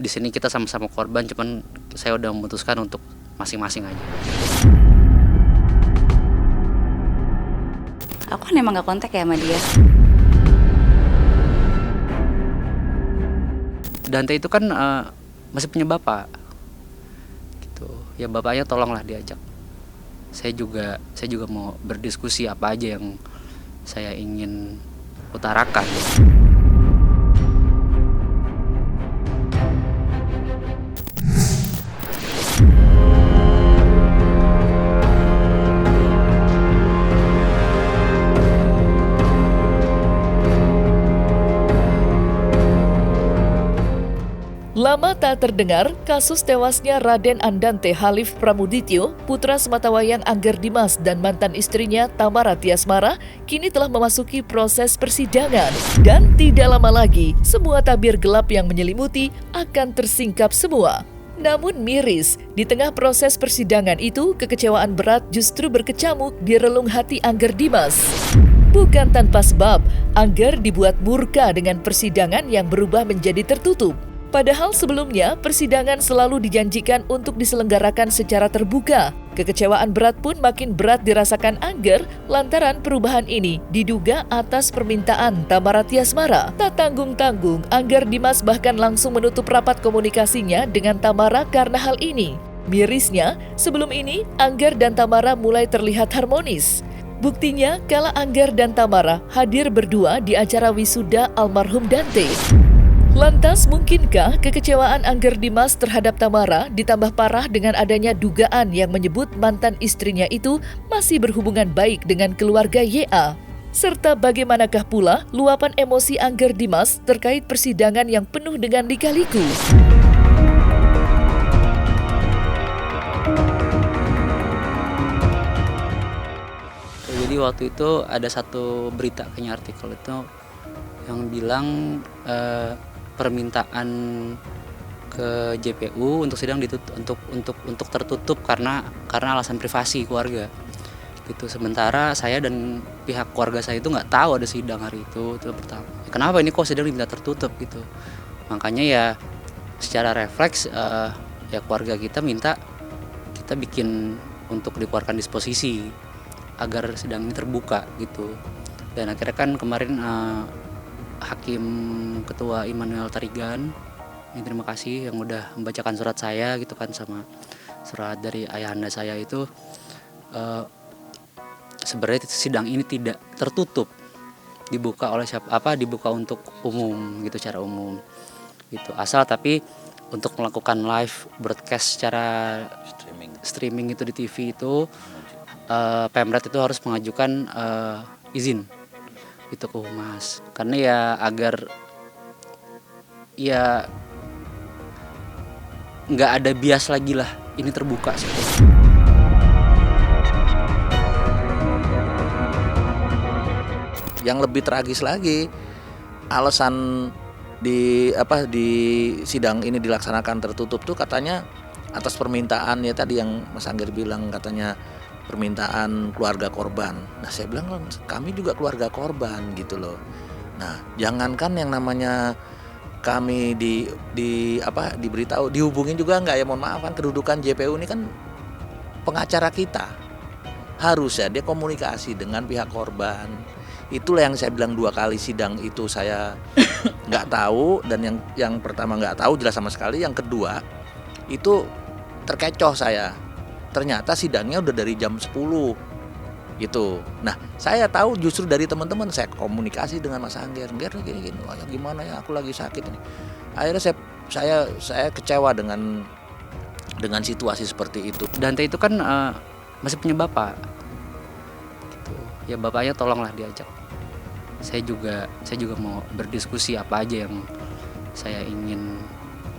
di sini kita sama-sama korban, cuman saya udah memutuskan untuk masing-masing aja. Aku kan emang gak kontak ya sama dia. Dante itu kan masih punya bapak, gitu. Ya bapaknya tolonglah diajak. Saya juga mau berdiskusi apa aja yang saya ingin utarakan. Lama tak terdengar, kasus tewasnya Raden Andante Halif Pramudityo, putra sematawayang Angger Dimas dan mantan istrinya Tamara Tiasmara, kini telah memasuki proses persidangan. Dan tidak lama lagi, semua tabir gelap yang menyelimuti akan tersingkap semua. Namun miris, di tengah proses persidangan itu, kekecewaan berat justru berkecamuk di relung hati Angger Dimas. Bukan tanpa sebab, Angger dibuat murka dengan persidangan yang berubah menjadi tertutup. Padahal sebelumnya, persidangan selalu dijanjikan untuk diselenggarakan secara terbuka. Kekecewaan berat pun makin berat dirasakan Angger lantaran perubahan ini diduga atas permintaan Tamara Tiasmara. Tak tanggung-tanggung, Angger Dimas bahkan langsung menutup rapat komunikasinya dengan Tamara karena hal ini. Mirisnya, sebelum ini Angger dan Tamara mulai terlihat harmonis. Buktinya, kala Angger dan Tamara hadir berdua di acara wisuda almarhum Dante. Lantas, mungkinkah kekecewaan Angger Dimas terhadap Tamara ditambah parah dengan adanya dugaan yang menyebut mantan istrinya itu masih berhubungan baik dengan keluarga YA? Serta bagaimanakah pula luapan emosi Angger Dimas terkait persidangan yang penuh dengan lika-liku? Jadi waktu itu ada satu berita, kayaknya artikel itu yang bilang permintaan ke JPU untuk sidang ditutup, untuk tertutup karena alasan privasi keluarga gitu. Sementara saya dan pihak keluarga saya itu nggak tahu ada sidang hari itu pertama. Kenapa ini kok sidang diminta tertutup gitu? Makanya ya secara refleks ya keluarga kita minta kita bikin untuk dikeluarkan disposisi agar sidang ini terbuka gitu. Dan akhirnya kan kemarin Hakim Ketua Immanuel Tarigan, terima kasih yang udah membacakan surat saya gitu kan, sama surat dari ayahanda saya itu. Sebenarnya sidang ini tidak tertutup, dibuka oleh dibuka untuk umum gitu, secara umum gitu. Asal tapi untuk melakukan live broadcast secara streaming itu di TV itu Pemret itu harus mengajukan izin itu ke Humas, karena ya agar ya nggak ada bias lagi lah, ini terbuka sih. Yang lebih tragis lagi, alasan di sidang ini dilaksanakan tertutup tuh katanya atas permintaan ya tadi yang Mas Angger bilang, katanya permintaan keluarga korban. Nah saya bilang kami juga keluarga korban gitu loh. Nah jangankan yang namanya kami diberitahu, dihubungin juga nggak ya, mohon maaf kan kedudukan JPU ini kan pengacara kita, harusnya dia komunikasi dengan pihak korban. Itulah yang saya bilang 2 kali sidang itu saya nggak tahu, dan yang pertama nggak tahu jelas sama sekali, yang kedua itu terkecoh saya. Ternyata sidangnya udah dari jam 10 gitu. Nah saya tahu justru dari teman-teman, saya komunikasi dengan Mas Angger gini, oh ya gimana ya, aku lagi sakit ini. Akhirnya saya kecewa dengan situasi seperti itu. Dante itu kan masih punya bapak gitu. Ya bapaknya tolonglah diajak. Saya juga mau berdiskusi apa aja yang saya ingin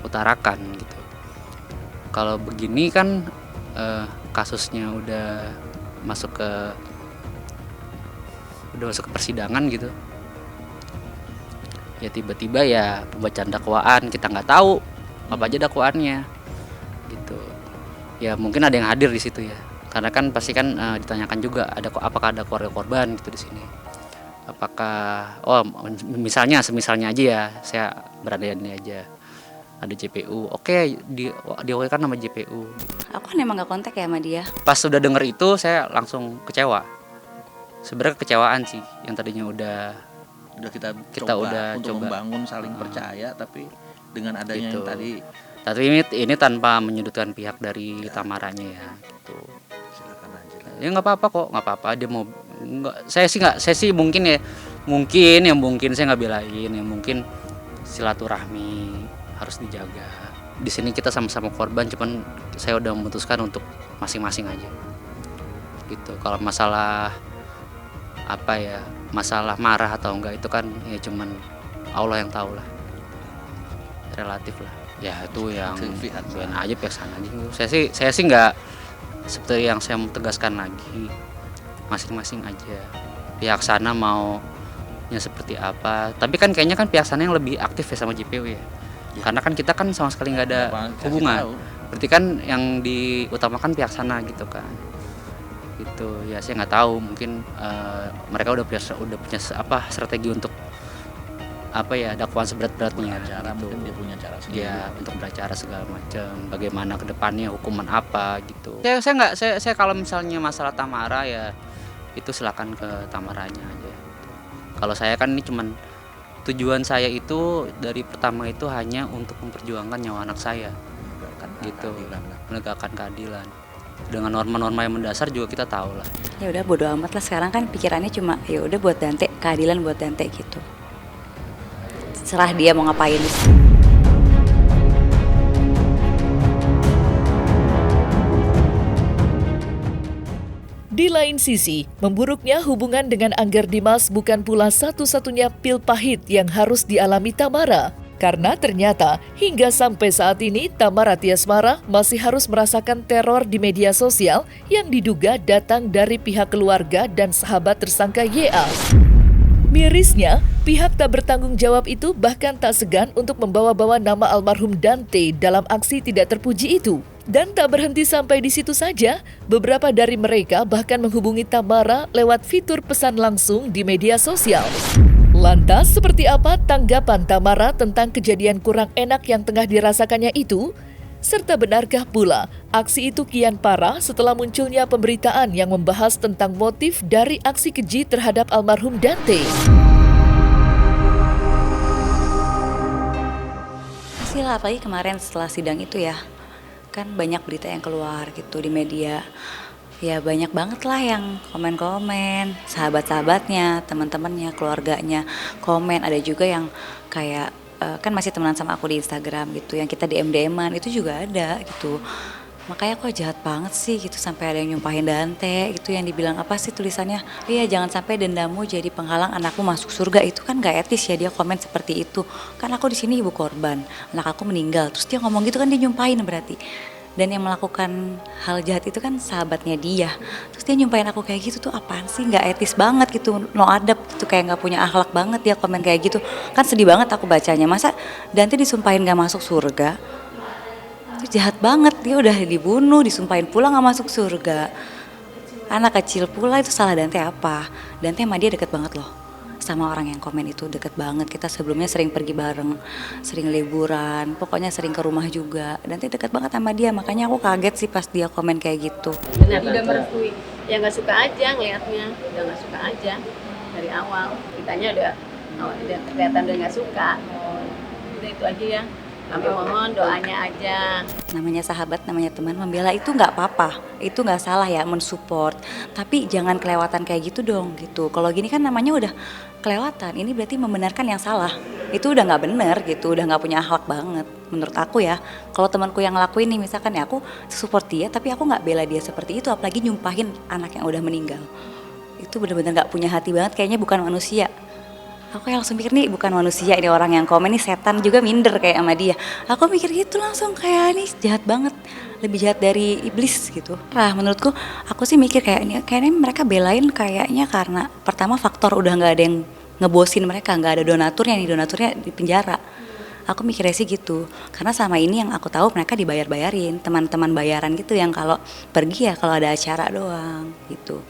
utarakan gitu. Kalau begini kan kasusnya udah masuk ke persidangan gitu. Ya tiba-tiba ya pembacaan dakwaan, kita nggak tahu apa aja dakwaannya gitu. Ya mungkin ada yang hadir di situ ya, karena kan pasti kan ditanyakan juga apakah ada keluarga korban gitu di sini. Apakah semisalnya aja ya, saya berada di sini aja. ada JPU, oke diokekan nama JPU. Aku kan emang gak kontak ya sama dia. Pas sudah denger itu saya langsung kecewa. Sebenarnya kecewaan sih, yang tadinya udah kita Kita coba udah untuk coba. membangun saling percaya, tapi dengan adanya Gitu. yang tadi Tapi ini tanpa menyudutkan pihak dari Tamaranya ya gitu. silakan aja lah. Ya nggak apa-apa kok, nggak apa-apa dia mau nggak, saya sih mungkin saya nggak belain ya, mungkin silaturahmi harus dijaga. Di sini kita sama-sama korban, cuman saya udah memutuskan untuk masing-masing aja gitu. Kalau masalah apa ya, masalah marah atau enggak itu kan ya cuman Allah yang tahu lah, relatif lah ya, itu yang Itu pihak biarin aja pihak sana aja. Saya sih nggak, seperti yang saya mau tegaskan lagi, masing-masing aja pihak sana maunya seperti apa. Tapi kan kayaknya kan pihak sana yang lebih aktif ya sama JPU ya, karena kan kita kan sama sekali nggak ada Apa, kasih hubungan. tahu. Berarti kan yang diutamakan pihak sana gitu kan, gitu ya. Saya nggak tahu, mungkin mereka udah punya apa strategi untuk apa ya, dakwaan seberat-beratnya Cara gitu. mungkin dia punya cara sendiri. Ya, untuk beracara segala macam, bagaimana kedepannya, hukuman apa gitu. Saya kalau misalnya masalah Tamara ya itu silakan ke Tamaranya aja. Kalau saya kan ini cuman tujuan saya itu dari pertama itu hanya untuk memperjuangkan nyawa anak saya Menegakkan gitu, keadilan lah. menegakkan keadilan. Dengan norma-norma yang mendasar juga kita tahu lah. Ya udah bodo amat lah, sekarang kan pikirannya cuma ya udah buat Dante, keadilan buat Dante gitu. Serah dia mau ngapain. Di lain sisi, memburuknya hubungan dengan Angger Dimas bukan pula satu-satunya pil pahit yang harus dialami Tamara. Karena ternyata hingga sampai saat ini Tamara Tiasmara masih harus merasakan teror di media sosial yang diduga datang dari pihak keluarga dan sahabat tersangka YA. Mirisnya, pihak tak bertanggung jawab itu bahkan tak segan untuk membawa-bawa nama almarhum Dante dalam aksi tidak terpuji itu. Dan tak berhenti sampai di situ saja, beberapa dari mereka bahkan menghubungi Tamara lewat fitur pesan langsung di media sosial. Lantas, seperti apa tanggapan Tamara tentang kejadian kurang enak yang tengah dirasakannya itu? Serta benarkah pula aksi itu kian parah setelah munculnya pemberitaan yang membahas tentang motif dari aksi keji terhadap almarhum Dante? Pastilah, apalagi kemarin setelah sidang itu ya, kan banyak berita yang keluar gitu di media. Ya banyak banget lah yang komen-komen, sahabat-sahabatnya, teman-temannya, keluarganya komen. Ada juga yang kayak kan masih temenan sama aku di Instagram gitu, yang kita DM-an itu juga ada gitu. Makanya kok jahat banget sih gitu, sampai ada yang nyumpahin Dante gitu, yang dibilang apa sih tulisannya, iya jangan sampai dendammu jadi penghalang anakmu masuk surga. Itu kan gak etis ya dia komen seperti itu. Kan aku di sini ibu korban, anak aku meninggal, terus dia ngomong gitu kan, dia nyumpahin berarti. Dan yang melakukan hal jahat itu kan sahabatnya dia. Terus dia nyumpahin aku kayak gitu tuh apaan sih, gak etis banget gitu, no adab gitu, kayak gak punya akhlak banget dia komen kayak gitu. Kan sedih banget aku bacanya, masa Dante disumpahin gak masuk surga? Itu jahat banget, dia udah dibunuh, disumpahin pula gak masuk surga. Anak kecil pula, itu salah Dante apa? Dante sama dia deket banget loh, sama orang yang komen itu deket banget. Kita sebelumnya sering pergi bareng, sering liburan, pokoknya sering ke rumah juga. Dante deket banget sama dia, makanya aku kaget sih pas dia komen kayak gitu. Benar, tidak merestui. Ya nggak suka aja ngelihatnya, udah nggak suka aja dari awal. Kitanya udah kelihatan udah nggak suka. Udah itu aja ya. Kami mohon doanya aja. Namanya sahabat, namanya teman, membela itu nggak apa-apa, itu nggak salah ya, mensupport. Tapi jangan kelewatan kayak gitu dong gitu. Kalau gini kan namanya udah kelewatan, ini berarti membenarkan yang salah. Itu udah nggak bener gitu, udah nggak punya akhlak banget menurut aku ya. Kalau temanku yang ngelakuin nih misalkan ya, aku support dia tapi aku nggak bela dia seperti itu, apalagi nyumpahin anak yang udah meninggal. Itu bener-bener nggak punya hati banget, kayaknya bukan manusia. Aku yang langsung mikir nih bukan manusia ini orang yang komen, nih setan juga minder kayak sama dia. Aku mikir gitu langsung, kayak nih jahat banget, lebih jahat dari iblis gitu. Nah menurutku aku sih mikir kayaknya mereka belain kayaknya karena pertama faktor udah nggak ada yang ngebosin mereka, nggak ada donaturnya nih, donaturnya di penjara. Aku mikirnya sih gitu, karena sama ini yang aku tahu mereka dibayar-bayarin, teman-teman bayaran gitu yang kalau pergi ya kalau ada acara doang gitu.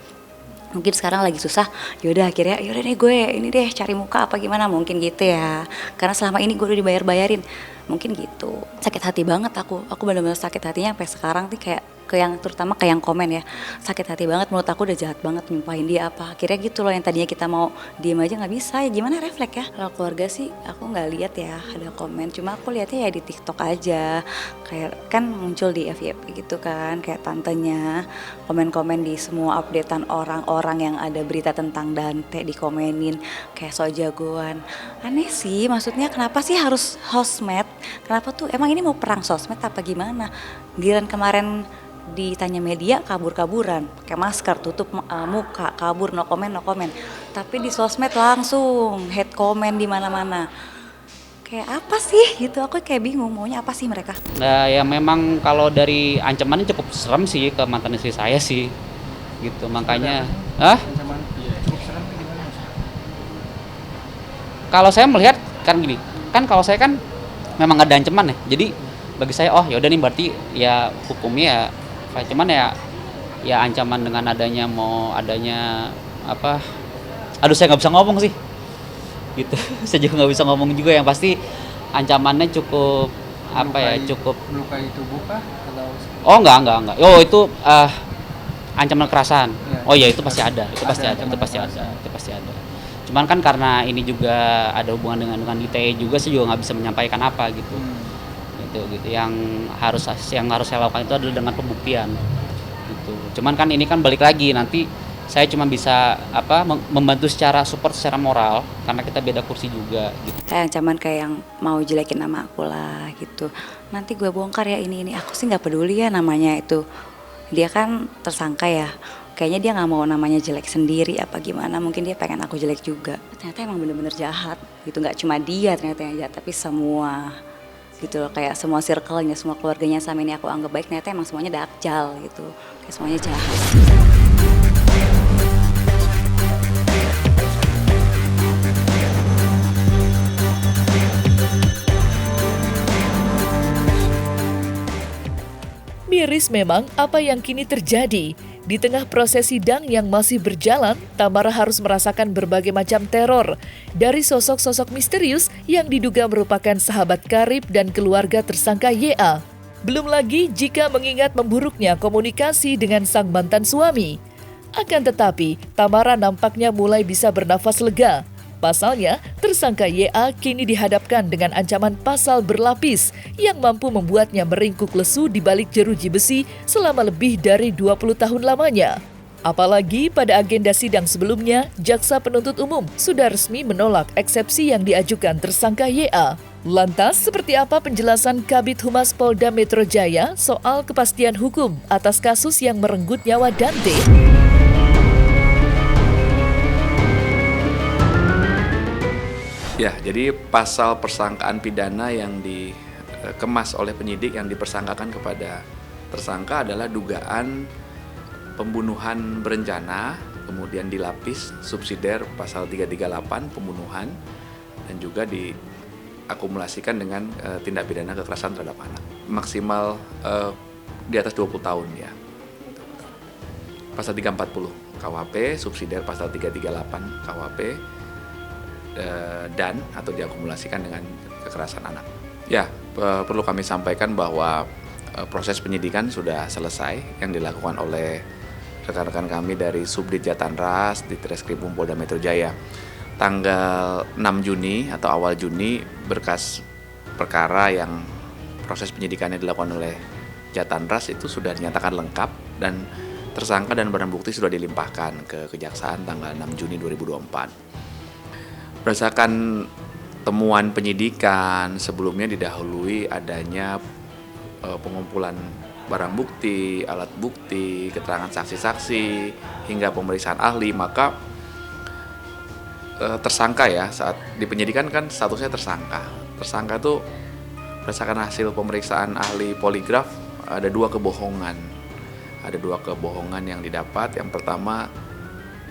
Mungkin sekarang lagi susah, yaudah akhirnya yaudah deh gue ini deh cari muka apa gimana, mungkin gitu ya. Karena selama ini gue udah dibayar-bayarin. Mungkin gitu. Sakit hati banget aku benar-benar sakit hatinya sampai sekarang nih, kayak terutama ke yang komen ya, sakit hati banget, menurut aku udah jahat banget nyumpahin dia apa, akhirnya gitu loh, yang tadinya kita mau diem aja nggak bisa, ya gimana refleks ya. Kalau keluarga sih aku nggak lihat ya ada komen, cuma aku lihatnya ya di TikTok aja, kayak kan muncul di FYP gitu kan, kayak tantenya komen-komen di semua updatean orang-orang yang ada berita tentang Dante dikomenin kayak so jagoan. Aneh sih, maksudnya kenapa sih harus sosmed, kenapa tuh, emang ini mau perang sosmed apa gimana? Giliran kemarin ditanya media kabur-kaburan, pakai masker, tutup muka, kabur, no comment. Tapi di sosmed langsung hate comment di mana-mana. Kayak apa sih gitu, aku kayak bingung maunya apa sih mereka. Nah, ya memang kalau dari ancamannya cukup serem sih ke mantan istri saya sih. Gitu, makanya kalau saya melihat kan gini, kan kalau saya kan memang ada ancaman ya. Jadi bagi saya ya udah nih berarti ya hukumnya ya, cuman ya ancaman dengan adanya apa, aduh saya nggak bisa ngomong sih gitu. Saya juga nggak bisa ngomong juga, yang pasti ancamannya cukup cukup melukai tubuh kah atau enggak itu ancaman kekerasan ya itu pasti ada, itu pasti ada. Cuman kan karena ini juga ada hubungan dengan ITE juga, saya juga nggak bisa menyampaikan apa gitu. Gitu yang harus saya lakukan itu adalah dengan pembuktian gitu. Cuman kan ini kan balik lagi, nanti saya cuma bisa membantu secara support secara moral karena kita beda kursi juga gitu. Kayak ancaman kayak yang mau jelekin nama aku lah gitu, nanti gue bongkar ya ini, aku sih nggak peduli ya namanya itu, dia kan tersangka ya, kayaknya dia nggak mau namanya jelek sendiri apa gimana, mungkin dia pengen aku jelek juga. Ternyata emang bener-bener jahat gitu, nggak cuma dia ternyata yang jahat, tapi semua gitu loh, kayak semua circle-nya, semua keluarganya sama ini aku anggap baik, ternyata emang semuanya dakjal gitu, kayak semuanya jahat. Miris memang apa yang kini terjadi. Di tengah proses sidang yang masih berjalan, Tamara harus merasakan berbagai macam teror dari sosok-sosok misterius yang diduga merupakan sahabat karib dan keluarga tersangka YA. Belum lagi jika mengingat memburuknya komunikasi dengan sang mantan suami. Akan tetapi, Tamara nampaknya mulai bisa bernafas lega. Pasalnya, tersangka YA kini dihadapkan dengan ancaman pasal berlapis yang mampu membuatnya meringkuk lesu di balik jeruji besi selama lebih dari 20 tahun lamanya. Apalagi pada agenda sidang sebelumnya, Jaksa Penuntut Umum sudah resmi menolak eksepsi yang diajukan tersangka YA. Lantas, seperti apa penjelasan Kabid Humas Polda Metro Jaya soal kepastian hukum atas kasus yang merenggut nyawa Dante? Ya, jadi pasal persangkaan pidana yang dikemas oleh penyidik yang dipersangkakan kepada tersangka adalah dugaan pembunuhan berencana, kemudian dilapis subsidiar pasal 338 pembunuhan, dan juga diakumulasikan dengan tindak pidana kekerasan terhadap anak. Maksimal di atas 20 tahun ya. Pasal 340 KUHP, subsidiar pasal 338 KUHP, dan atau diakumulasikan dengan kekerasan anak. Ya, perlu kami sampaikan bahwa proses penyidikan sudah selesai yang dilakukan oleh rekan-rekan kami dari Subdit Jatanras di Treskrimum Polda Metro Jaya. Tanggal 6 Juni atau awal Juni, berkas perkara yang proses penyidikannya dilakukan oleh Jatanras itu sudah dinyatakan lengkap dan tersangka dan barang bukti sudah dilimpahkan ke Kejaksaan tanggal 6 Juni 2024. Berdasarkan temuan penyidikan, sebelumnya didahului adanya pengumpulan barang bukti, alat bukti, keterangan saksi-saksi, hingga pemeriksaan ahli, maka tersangka ya, saat di penyidikan kan statusnya tersangka. Tersangka itu berdasarkan hasil pemeriksaan ahli poligraf ada dua kebohongan. Ada dua kebohongan yang didapat. Yang pertama,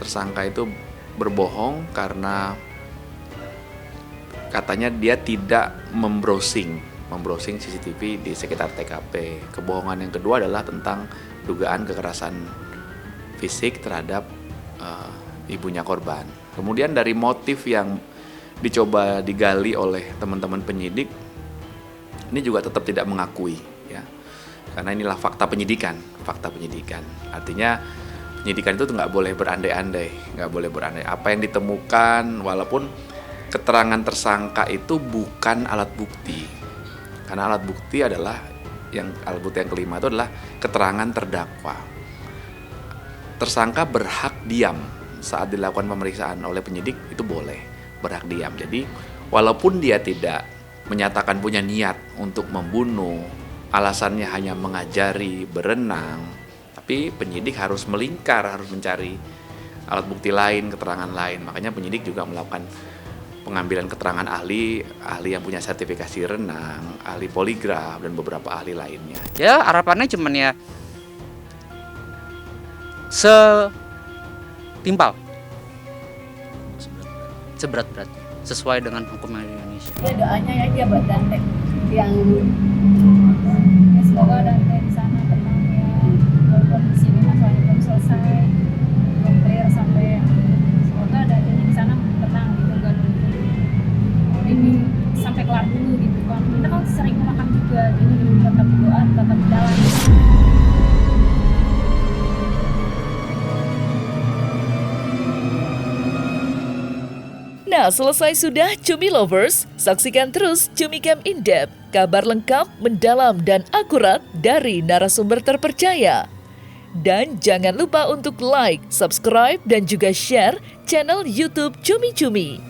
tersangka itu berbohong karena katanya dia tidak membrowsing CCTV di sekitar TKP. Kebohongan yang kedua adalah tentang dugaan kekerasan fisik terhadap ibunya korban. Kemudian dari motif yang dicoba digali oleh teman-teman penyidik, ini juga tetap tidak mengakui, ya, karena inilah fakta penyidikan. Artinya penyidikan itu nggak boleh berandai-andai, Apa yang ditemukan, walaupun keterangan tersangka itu bukan alat bukti, karena alat bukti adalah alat bukti yang kelima itu adalah keterangan terdakwa. Tersangka berhak diam saat dilakukan pemeriksaan oleh penyidik, itu boleh berhak diam. Jadi walaupun dia tidak menyatakan punya niat untuk membunuh, alasannya hanya mengajari berenang, tapi penyidik harus melingkar, harus mencari alat bukti lain, keterangan lain. Makanya penyidik juga melakukan pengambilan keterangan ahli yang punya sertifikasi renang, ahli poligraf, dan beberapa ahli lainnya. Ya harapannya cuman ya setimpal, seberat-berat, sesuai dengan hukum yang ada di Indonesia. Ya doanya aja buat Dante yang ya semoga Dante di sana tenang ya, walaupun di sini masalahnya belum selesai, belum clear sampai, semoga Dante di sana tenang gitu, nggak nunggu ini sampai kelar dulu gitu kan. Kita kan sering makan juga, jadi tetap doa, tetap jalan. Nah, selesai sudah Cumi Lovers, saksikan terus Cumi Camp In-Depth, kabar lengkap, mendalam, dan akurat dari narasumber terpercaya. Dan jangan lupa untuk like, subscribe, dan juga share channel YouTube Cumi Cumi.